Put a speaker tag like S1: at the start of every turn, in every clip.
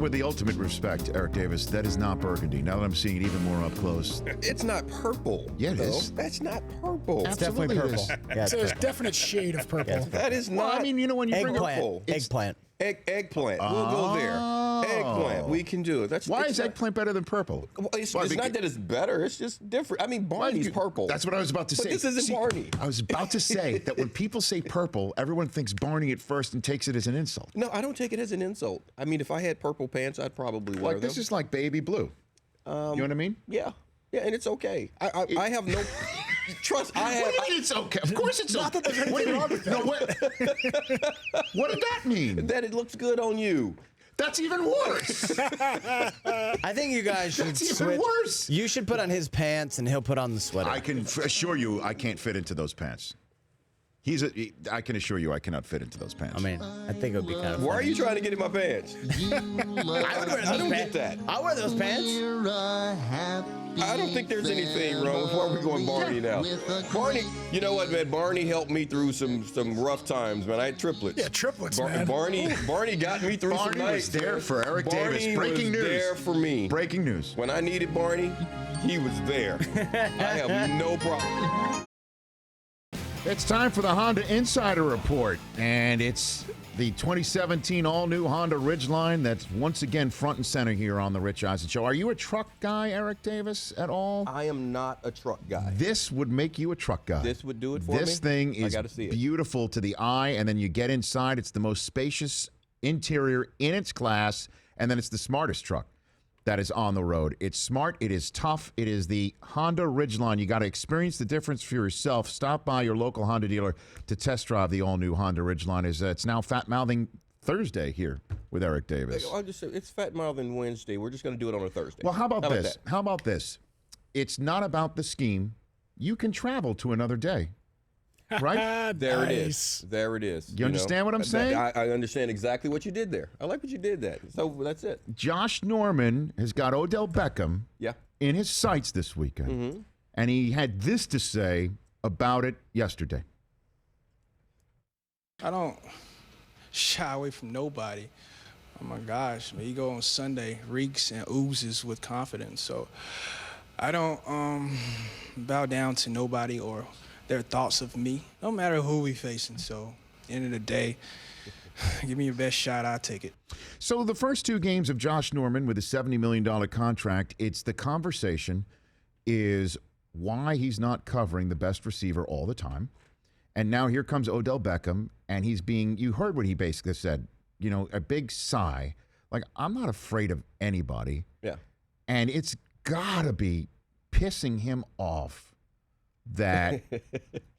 S1: with the ultimate respect, Eric Davis, that is not burgundy. Now that I'm seeing it even more up close.
S2: It's not purple.
S1: Yeah, it is.
S2: That's not purple.
S3: It's definitely purple.
S4: It's a definite shade of purple.
S2: That is not.
S1: Well, I mean, you know, when you bring
S2: purple.
S3: Eggplant.
S2: Eggplant. We'll go there. Eggplant. We can do it.
S1: Why is eggplant better than purple?
S2: Well, it's not that it's better. It's just different. I mean, Barney's purple.
S1: That's what I was about to say.
S2: But this isn't Barney.
S1: I was about to say that when people say purple, everyone thinks Barney at first and takes it as an insult.
S2: No, I don't take it as an insult. I mean, if I had purple pants, I'd probably wear them.
S1: This is like baby blue. You know what I mean?
S2: Yeah. Yeah, and it's okay. I have no... Trust, I have...
S1: What do you mean it's okay? Of course it's okay. What do you mean? No, what did that mean?
S2: That it looks good on you.
S1: That's even worse.
S3: I think you guys should
S1: That's even
S3: switch.
S1: worse.
S3: You should put on his pants and he'll put on the sweater.
S1: I can assure you I can't fit into those pants. I can assure you I cannot fit into those pants.
S3: I mean, I think it would be kind of
S2: Why are
S3: funny.
S2: you trying to get in my pants? I don't get that.
S3: I wear those pants.
S2: I don't think there's anything wrong with where we're going Barney now. Barney, you know what, man? Barney helped me through some rough times, man. I had triplets.
S4: Yeah, triplets, man.
S2: Barney got me through some nights.
S1: Barney was there for Eric Davis. Breaking news.
S2: There for me.
S1: Breaking news.
S2: When I needed Barney, he was there. I have no problem.
S1: It's time for the Honda Insider Report, and it's the 2017 all-new Honda Ridgeline that's once again front and center here on the Rich Eisen Show. Are you a truck guy, Eric Davis, at all?
S2: I am not a truck guy.
S1: This would make you a truck guy.
S2: This would do it for me?
S1: This thing is
S2: I gotta see it.
S1: beautiful to the eye, and then you get inside. It's the most spacious interior in its class, and then it's the smartest truck that is on the road. It's smart. It is tough. It is the Honda Ridgeline. You got to experience the difference for yourself. Stop by your local Honda dealer to test drive the all-new Honda Ridgeline. It's now Fat-Mouthing Thursday here with Eric Davis.
S2: I'll just say, it's Fat Mouthing Wednesday. We're just going to do it on a Thursday.
S1: Well, how about this?
S2: that?
S1: How about this? It's not about the scheme. You can travel to another day. Right?
S2: There it is. There it is.
S1: You understand what I'm saying?
S2: I understand exactly what you did there. I like what you did there. So that's it.
S1: Josh Norman has got Odell Beckham in his sights this weekend. And he had this to say about it yesterday.
S5: I don't shy away from nobody. Oh my gosh, my ego on Sunday reeks and oozes with confidence. So I don't bow down to nobody or their thoughts of me, no matter who we facing. So at the end of the day, give me your best shot, I'll take it.
S1: So the first two games of Josh Norman with a $70 million contract, it's the conversation is why he's not covering the best receiver all the time. And now here comes Odell Beckham, and you heard what he basically said, a big sigh. Like, I'm not afraid of anybody.
S2: Yeah.
S1: And it's got to be pissing him off that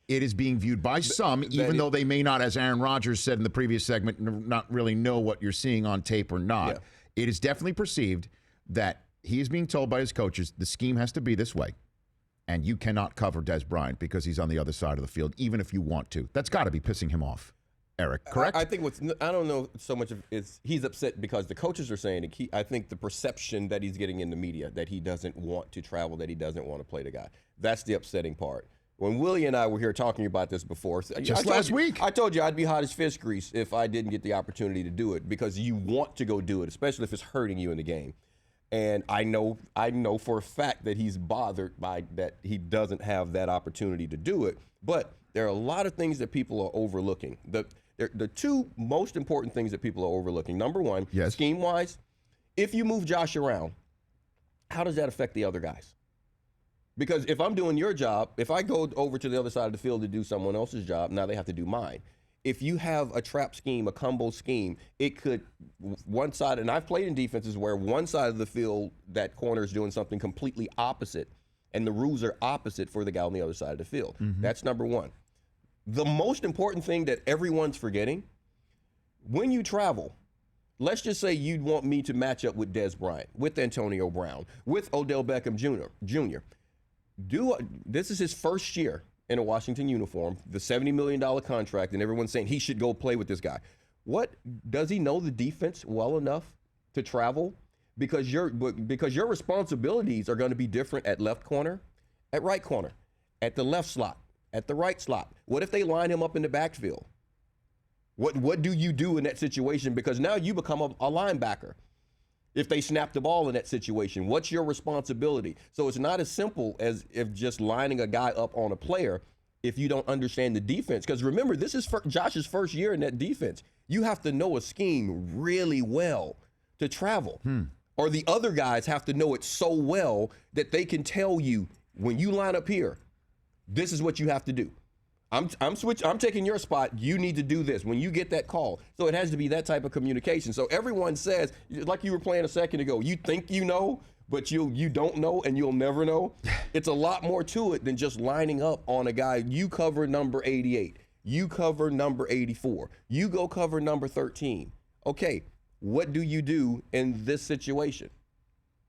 S1: it is being viewed by some, even though they may not, as Aaron Rodgers said in the previous segment, not really know what you're seeing on tape or not. Yeah. It is definitely perceived that he is being told by his coaches, the scheme has to be this way, and you cannot cover Des Bryant because he's on the other side of the field, even if you want to. That's got to be pissing him off, Eric, correct?
S2: I think I don't know so much of he's upset because the coaches are saying it. I think the perception that he's getting in the media, that he doesn't want to travel, that he doesn't want to play the guy. That's the upsetting part. When Willie and I were here talking about this before,
S1: just last week,
S2: I told you I'd be hot as fish grease if I didn't get the opportunity to do it, because you want to go do it, especially if it's hurting you in the game. And I know for a fact that he's bothered by that he doesn't have that opportunity to do it. But there are a lot of things that people are overlooking. The two most important things that people are overlooking. Number one, scheme-wise, if you move Josh around, how does that affect the other guys? Because if I'm doing your job, if I go over to the other side of the field to do someone else's job, now they have to do mine. If you have a trap scheme, a combo scheme, it could one side, and I've played in defenses where one side of the field, that corner is doing something completely opposite, and the rules are opposite for the guy on the other side of the field. That's number one. The most important thing that everyone's forgetting, when you travel, let's just say you'd want me to match up with Des Bryant, with Antonio Brown, with Odell Beckham Jr. This is his first year in a Washington uniform, the $70 million contract, and everyone's saying he should go play with this guy. What, does he know the defense well enough to travel? Because your responsibilities are going to be different at left corner, at right corner, at the left slot, at the right slot. What if they line him up in the backfield? What do you do in that situation? Because now you become a linebacker. If they snap the ball in that situation, what's your responsibility? So it's not as simple as if just lining a guy up on a player if you don't understand the defense. Because remember, this is Josh's first year in that defense. You have to know a scheme really well to travel. Or the other guys have to know it so well that they can tell you, when you line up here, this is what you have to do. I'm taking your spot. You need to do this when you get that call. So it has to be that type of communication. So everyone says, like you were playing a second ago, you think you know, but you don't know and you'll never know. It's a lot more to it than just lining up on a guy. You cover number 88. You cover number 84. You go cover number 13. Okay, what do you do in this situation?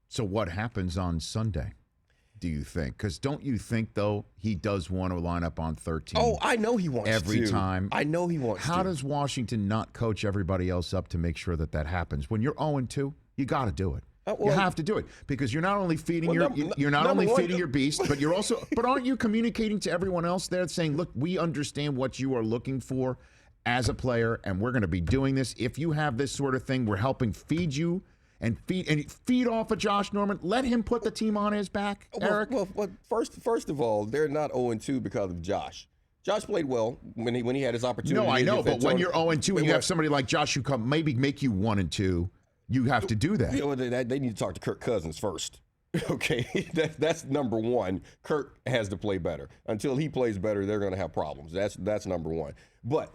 S1: So what happens on Sunday, do you think? Because don't you think, though, he does want to line up on 13?
S2: Oh, I know he wants
S1: every
S2: to.
S1: time.
S2: I know he wants to.
S1: How does Washington not coach everybody else up to make sure that that happens? When you're 0-2, you got to do it. You have to do it because you're not only feeding your beast, but you're also. But aren't you communicating to everyone else there, saying, "Look, we understand what you are looking for as a player, and we're going to be doing this. If you have this sort of thing, we're helping feed you and feed off of Josh Norman. Let him put the team on his back, Eric."
S2: Well, first of all, they're not 0-2 because of Josh. Josh played well when he had his opportunity.
S1: No, I know, but when you're 0-2 and you have somebody like Josh who come maybe make you 1-2. You have to do that.
S2: You know, they need to talk to Kirk Cousins first. Okay, that's number one. Kirk has to play better. Until he plays better, they're going to have problems. That's number one. But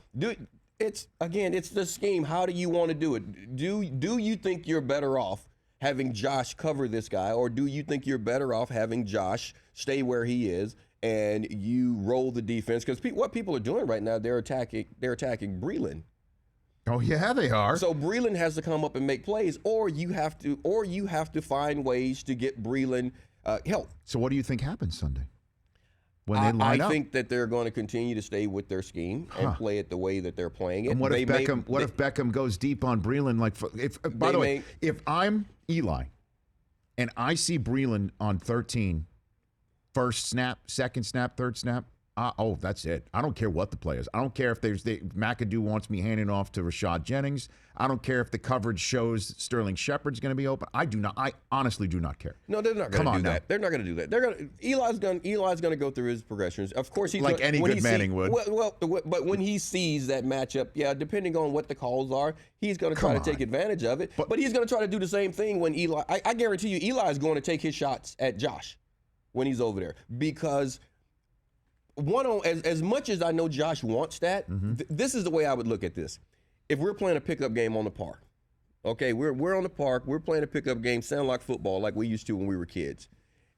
S2: it's the scheme. How do you want to do it? Do you think you're better off having Josh cover this guy, or do you think you're better off having Josh stay where he is and you roll the defense? Because what people are doing right now, they're attacking Breeland.
S1: Oh yeah, they are.
S2: So Breeland has to come up and make plays, or you have to find ways to get Breeland help.
S1: So what do you think happens Sunday when they line up?
S2: I think that they're going to continue to stay with their scheme and play it the way that they're playing it.
S1: And what if Beckham goes deep on Breeland? By the way, if I'm Eli and I see Breeland on 13, first snap, second snap, third snap. That's it. I don't care what the play is. I don't care if McAdoo wants me handing off to Rashad Jennings. I don't care if the coverage shows Sterling Shepard's going to be open. I honestly do not care.
S2: No, they're not going to do that. They're not going to do that. Eli's going to go through his progressions. Of course, he's
S1: like any good Manning would.
S2: But when he sees that matchup, depending on what the calls are, he's going to try to take advantage of it. But he's going to try to do the same thing when Eli. I guarantee you, Eli is going to take his shots at Josh when he's over there because. As much as I know Josh wants that, this is the way I would look at this. If we're playing a pickup game on the park, okay, we're on the park, we're playing a pickup game, sound like football, like we used to when we were kids,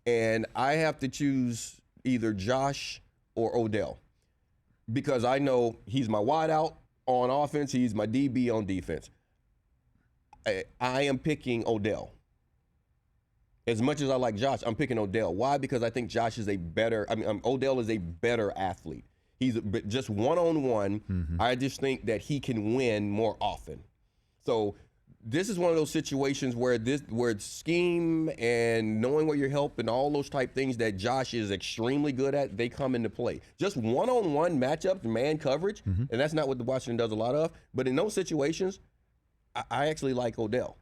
S2: and I have to choose either Josh or Odell because I know he's my wideout on offense, he's my DB on defense. I am picking Odell. As much as I like Josh, I'm picking Odell. Why? Because I think Josh is Odell is a better athlete. He's just one-on-one. I just think that he can win more often. So this is one of those situations where it's scheme and knowing where your help and all those type things that Josh is extremely good at, they come into play. Just one-on-one matchups, man coverage, and that's not what the Washington does a lot of. But in those situations, I actually like Odell.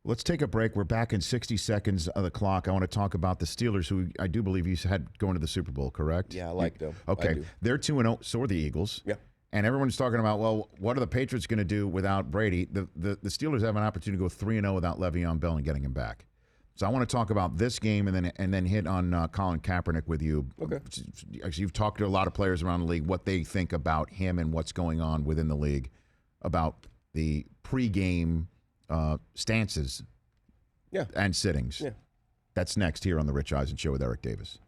S1: Let's take a break. We're back in 60 seconds of the clock. I want to talk about the Steelers, who I do believe you had going to the Super Bowl, correct?
S2: Yeah, I like them.
S1: Okay. They're 2-0, so are the Eagles.
S2: Yeah.
S1: And everyone's talking about, well, what are the Patriots going to do without Brady? The Steelers have an opportunity to go 3-0 without Le'Veon Bell and getting him back. So I want to talk about this game and then hit on Colin Kaepernick with you. Okay. You've talked to a lot of players around the league, what they think about him and what's going on within the league, about the pregame stances and sittings. Yeah. That's next here on The Rich Eisen Show with Eric Davis.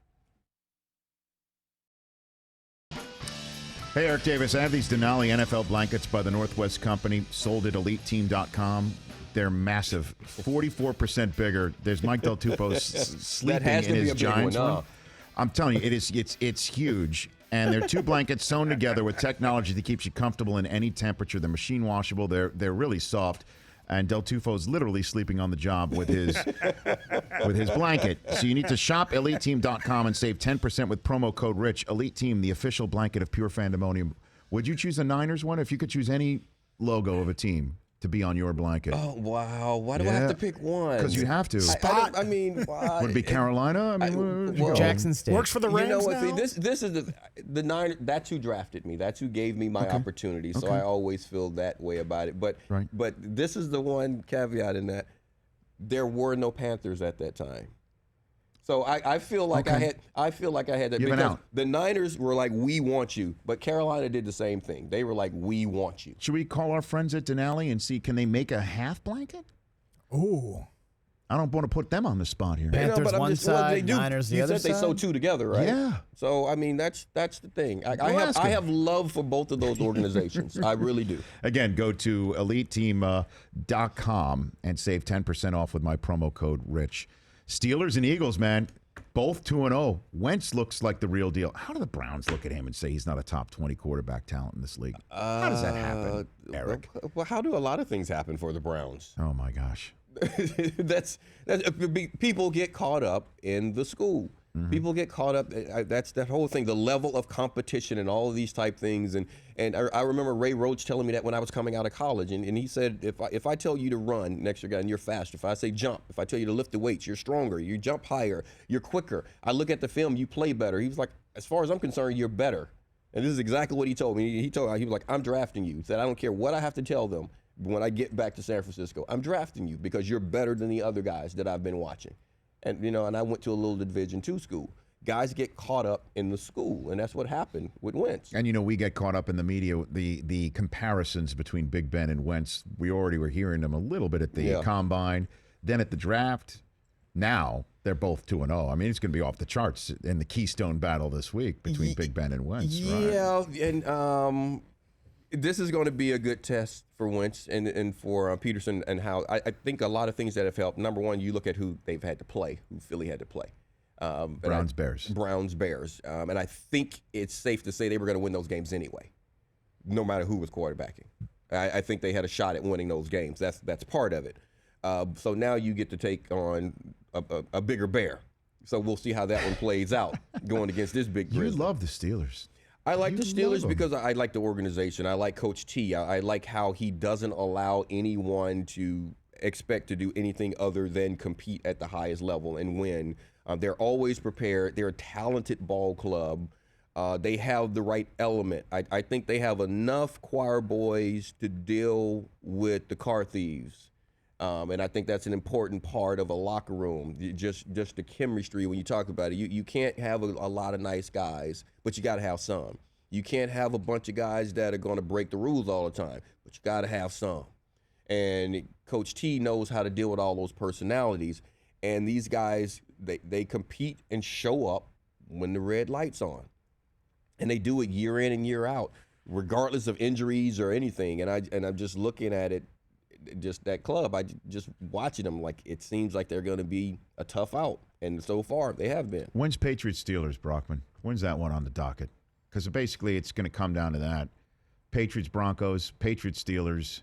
S1: Hey, Eric Davis. I have these Denali NFL Blankets by the Northwest Company, sold at EliteTeam.com. They're massive, 44% bigger. There's Mike Del Tufo sleeping in his Giants one. I'm telling you, it's huge. And they're two blankets sewn together with technology that keeps you comfortable in any temperature. They're machine washable. They're really soft. And Del Tufo's literally sleeping on the job with his blanket. So you need to shop EliteTeam.com and save 10% with promo code RICH. Elite Team, the official blanket of Pure Fandemonium. Would you choose a Niners one? If you could choose any logo of a team, to be on your blanket?
S2: Oh, wow. Why do I have to pick one?
S1: Because you have to.
S2: I mean, why?
S1: Would it be Carolina? I mean, where'd you go?
S3: Jackson State.
S4: Works for the Rams
S2: You know what?
S4: now?
S2: This is the Niners. That's who drafted me. That's who gave me my opportunity. So I always feel that way about it. But this is the one caveat in that there were no Panthers at that time. So I feel like I had that
S1: You've been
S2: because
S1: out.
S2: the Niners were like, we want you, but Carolina did the same thing. They were like, we want you.
S1: Should we call our friends at Denali and see, can they make a half blanket?
S4: Ooh.
S1: I don't want to put them on the spot here.
S3: Panthers
S2: but I'm
S3: one
S2: just- well,
S3: side,
S2: they do.
S3: Niners the
S2: You
S3: other
S2: said they
S3: side.
S2: sew two together, right?
S1: Yeah.
S2: So I mean, that's the thing. I
S1: ask him.
S2: have love for both of those organizations. I really do.
S1: Again, go to EliteTeam.com and save 10% off with my promo code RICH. Steelers and Eagles, man, both 2-0. Wentz looks like the real deal. How do the Browns look at him and say he's not a top 20 quarterback talent in this league? How does that happen, Eric?
S2: Well, how do a lot of things happen for the Browns?
S1: Oh, my gosh.
S2: that's people get caught up in the school. People get caught up. That's that whole thing. The level of competition and all of these type things. And I remember Ray Roach telling me that when I was coming out of college, and he said, if I tell you to run next to your guy and you're faster, if I say jump, if I tell you to lift the weights, you're stronger, you jump higher, you're quicker. I look at the film, you play better. He was like, as far as I'm concerned, you're better. And this is exactly what he told me. He was like, I'm drafting you. He said, I don't care what I have to tell them when I get back to San Francisco. I'm drafting you because you're better than the other guys that I've been watching. And and I went to a little Division II school. Guys get caught up in the school, and that's what happened with Wentz.
S1: And, we get caught up in the media, the comparisons between Big Ben and Wentz. We already were hearing them a little bit at the Combine, then at the draft. Now they're both 2-0. I mean, it's going to be off the charts in the Keystone battle this week between Big Ben and Wentz.
S2: Yeah, and this is going to be a good test for Wentz and for Peterson, and how I think a lot of things that have helped. Number one, you look at who they've had to play, who Philly had to play.
S1: Browns-Bears.
S2: Browns-Bears. And I think it's safe to say they were going to win those games anyway, no matter who was quarterbacking. I think they had a shot at winning those games. That's part of it. So now you get to take on a bigger bear. So we'll see how that one plays out going against this big Grizzly.
S1: You love the Steelers.
S2: I like the
S1: You love
S2: Steelers
S1: them.
S2: because I like the organization. I like Coach T. I like how he doesn't allow anyone to expect to do anything other than compete at the highest level and win. They're always prepared. They're a talented ball club. They have the right element. I think they have enough choir boys to deal with the car thieves. And I think that's an important part of a locker room, just the chemistry when you talk about it. You can't have a lot of nice guys, but you got to have some. You can't have a bunch of guys that are going to break the rules all the time, but you got to have some. And Coach T knows how to deal with all those personalities. And these guys, they compete and show up when the red light's on. And they do it year in and year out, regardless of injuries or anything. And I'm just looking at it, just that club, just watching them, like it seems like they're going to be a tough out. And so far, they have been.
S1: When's Patriots Steelers, Brockman? When's that one on the docket? Because basically it's going to come down to that. Patriots Broncos, Patriots Steelers,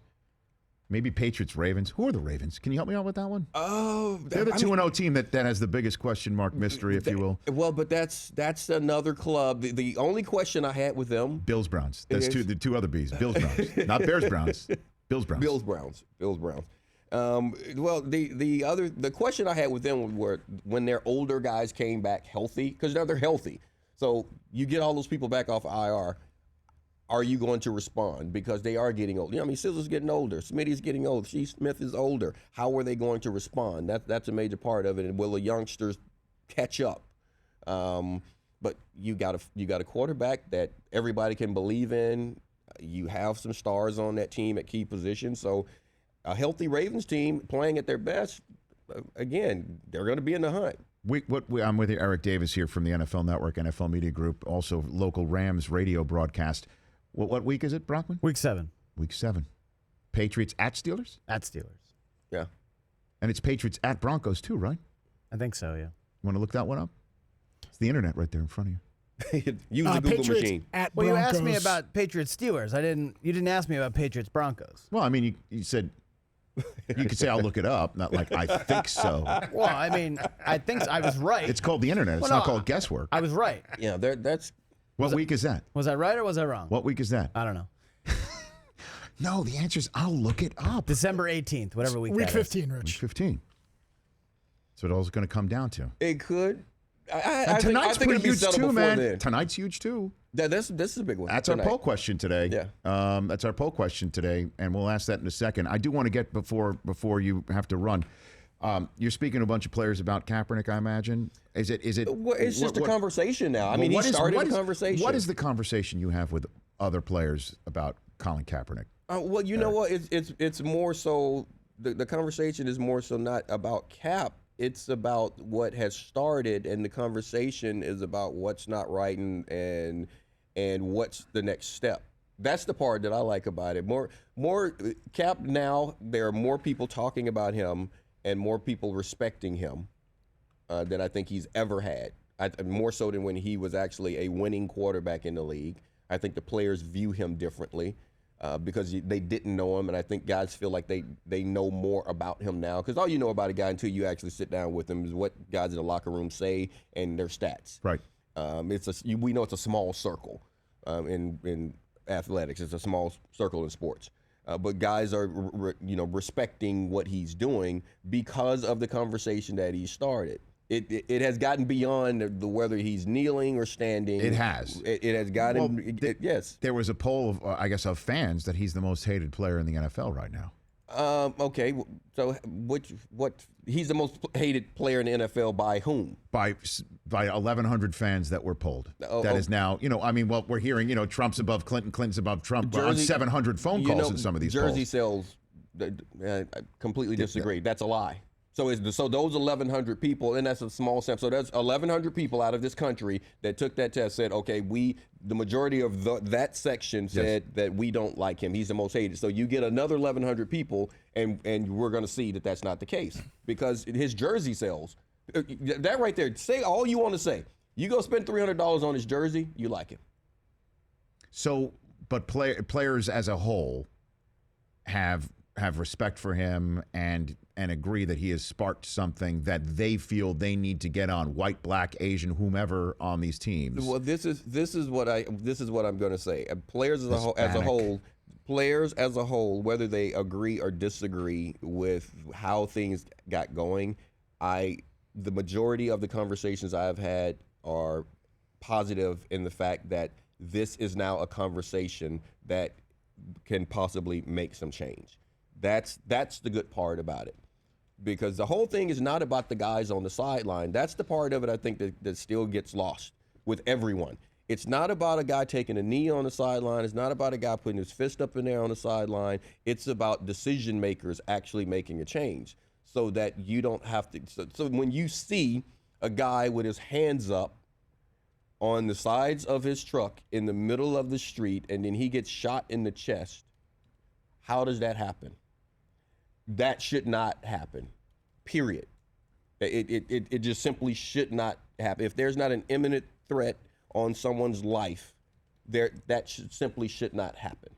S1: maybe Patriots Ravens. Who are the Ravens? Can you help me out with that one?
S2: Oh,
S1: They're the 2-0 team that has the biggest question mark mystery, if you will.
S2: Well, but that's another club. The only question I had with them,
S1: Bills Browns. That's the two other B's. Bills Browns. Not Bears Browns. Bills Browns.
S2: Bills Browns. Well, the question I had with them were when their older guys came back healthy, because now they're healthy. So you get all those people back off IR. Are you going to respond? Because they are getting old. Sizzle's getting older. Smitty's getting old. Smith is older. How are they going to respond? That's a major part of it. And will the youngsters catch up? But you got a quarterback that everybody can believe in. You have some stars on that team at key positions. So a healthy Ravens team playing at their best, again, they're going to be in the hunt.
S1: I'm with you, Eric Davis here from the NFL Network, NFL Media Group, also local Rams radio broadcast. What week is it, Brockman?
S3: Week 7.
S1: Week 7. Patriots at Steelers?
S3: At Steelers.
S2: Yeah.
S1: And it's Patriots at Broncos too, right?
S3: I think so, yeah.
S1: You want to look that one up? It's the internet right there in front of you.
S2: Use the Google
S4: Patriots
S2: machine.
S4: at
S3: Well, you
S4: Broncos.
S3: asked me about Patriots Steelers. You didn't ask me about Patriots Broncos.
S1: Well, I mean, you said you could say I'll look it up, not like I think so.
S3: Well, I mean, I think I was right.
S1: It's called the internet. It's
S3: Well,
S1: not
S3: no,
S1: called guesswork.
S3: I was right.
S2: Yeah, that's
S1: What week is that?
S3: Was I right or was I wrong?
S1: What week is that?
S3: I don't know.
S1: No, the answer is I'll look it up.
S3: December 18th, whatever week
S4: Week
S3: that is.
S4: 15,
S1: Week
S4: Rich.
S1: 15. That's what all's going to come down to.
S2: It could.
S1: And tonight's
S2: think
S1: pretty
S2: it'll be
S1: huge
S2: settled
S1: too,
S2: before
S1: man.
S2: then.
S1: Tonight's huge too.
S2: This is a big one.
S1: That's
S2: tonight.
S1: our poll question today.
S2: Yeah.
S1: That's our poll question today, and we'll ask that in a second. I do want to get before you have to run. You're speaking to a bunch of players about Kaepernick, I imagine. Is it?
S2: Well, it's just a conversation now. I mean, he started a conversation.
S1: What is the conversation you have with other players about Colin Kaepernick?
S2: Well, you know what? It's more so the conversation is more so not about Cap. It's about what has started, and the conversation is about what's not right and what's the next step. That's the part that I like about it. More Cap now. There are more people talking about him and more people respecting him than I think he's ever had. More so than when he was actually a winning quarterback in the league. I think the players view him differently. Because they didn't know him, and I think guys feel like they know more about him now. Because all you know about a guy until you actually sit down with him is what guys in the locker room say and their stats.
S1: Right.
S2: We know it's a small circle in athletics. It's a small circle in sports. But guys are respecting what he's doing because of the conversation that he started. It has gotten beyond the whether he's kneeling or standing.
S1: It has.
S2: It has gotten. Yes.
S1: There was a poll of, of fans that he's the most hated player in the NFL right now.
S2: Okay. So what? He's the most hated player in the NFL by whom?
S1: By 1,100 fans that were polled. That is now, we're hearing, Trump's above Clinton, Clinton's above Trump. We're on 700 phone calls in some of these
S2: Jersey
S1: polls.
S2: sales. I completely disagree. That's a lie. So those 1,100 people, and that's a small sample. So there's 1,100 people out of this country that took that test, said, okay, the majority of that section said that we don't like him. He's the most hated. So you get another 1,100 people, and we're going to see that that's not the case because his jersey sales. That right there, say all you want to say. You go spend $300 on his jersey, you like him.
S1: So, but players as a whole have respect for him and agree that he has sparked something that they feel they need to get on, white, black, Asian, whomever on these teams.
S2: Well, this is what I'm going to say. Players as a whole, whether they agree or disagree with how things got going, the majority of the conversations I've had are positive in the fact that this is now a conversation that can possibly make some change. That's the good part about it. Because the whole thing is not about the guys on the sideline. That's the part of it I think that still gets lost with everyone. It's not about a guy taking a knee on the sideline. It's not about a guy putting his fist up in there on the sideline. It's about decision makers actually making a change so that you don't have to. So when you see a guy with his hands up on the sides of his truck in the middle of the street and then he gets shot in the chest, how does that happen? That should not happen, period. It just simply should not happen. If there's not an imminent threat on someone's life, that simply should not happen.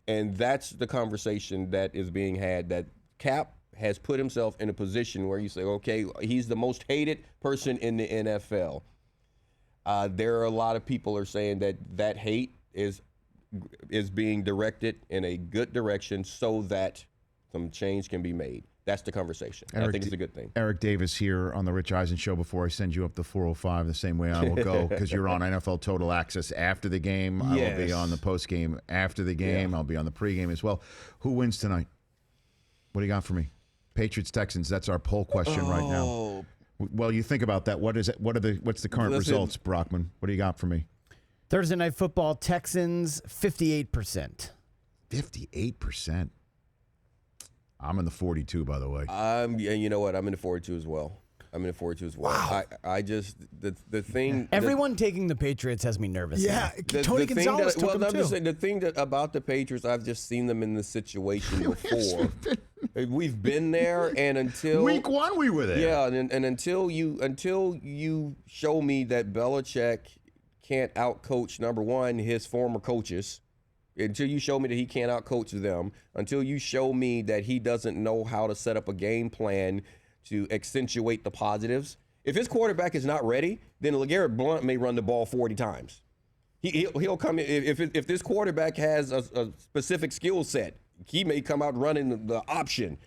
S2: And that's the conversation that is being had, that Cap has put himself in a position where you say, okay, he's the most hated person in the NFL. There are a lot of people are saying that hate is being directed in a good direction so that some change can be made. That's the conversation. I think it's a good thing.
S1: Eric Davis here on the Rich Eisen Show. Before I send you up the 405, the same way I will go, because you're on NFL Total Access after the game. I will be on the post game after the game. I'll be on the pregame as well. Who wins tonight? What do you got for me? Patriots, Texans. That's our poll question right now. Well, you think about that. What is it? What's the current results, Brockman? What do you got for me?
S3: Thursday Night Football, Texans, 58%.
S1: 58%. I'm in the 42, by the way.
S2: You know what? I'm in the 42 as well. Wow. I just the thing.
S3: Everyone taking the Patriots has me nervous.
S4: Yeah, Tony Gonzalez took them
S2: I'm
S4: too.
S2: just saying, the thing about the Patriots, I've just seen them in this situation before. We've been there, and until
S1: week one we were there.
S2: Yeah, and until you show me that Belichick can't outcoach, number one, his former coaches. Until you show me that he can't outcoach them, until you show me that he doesn't know how to set up a game plan to accentuate the positives. If his quarterback is not ready, then LeGarrette Blount may run the ball 40 times. He'll come in if this quarterback has a specific skill set. He may come out running the option.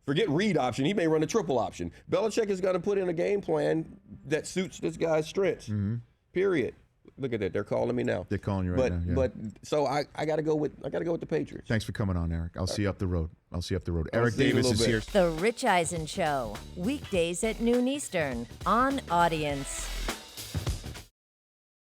S2: Forget read option. He may run a triple option. Belichick is going to put in a game plan that suits this guy's strengths. Period. Look at that. They're calling me now.
S1: They're calling you right now. Yeah.
S2: But so I got to go with the Patriots.
S1: Thanks for coming on, Eric. I'll see you up the road. Eric Davis is here.
S6: The Rich Eisen Show, weekdays at noon Eastern on Audience.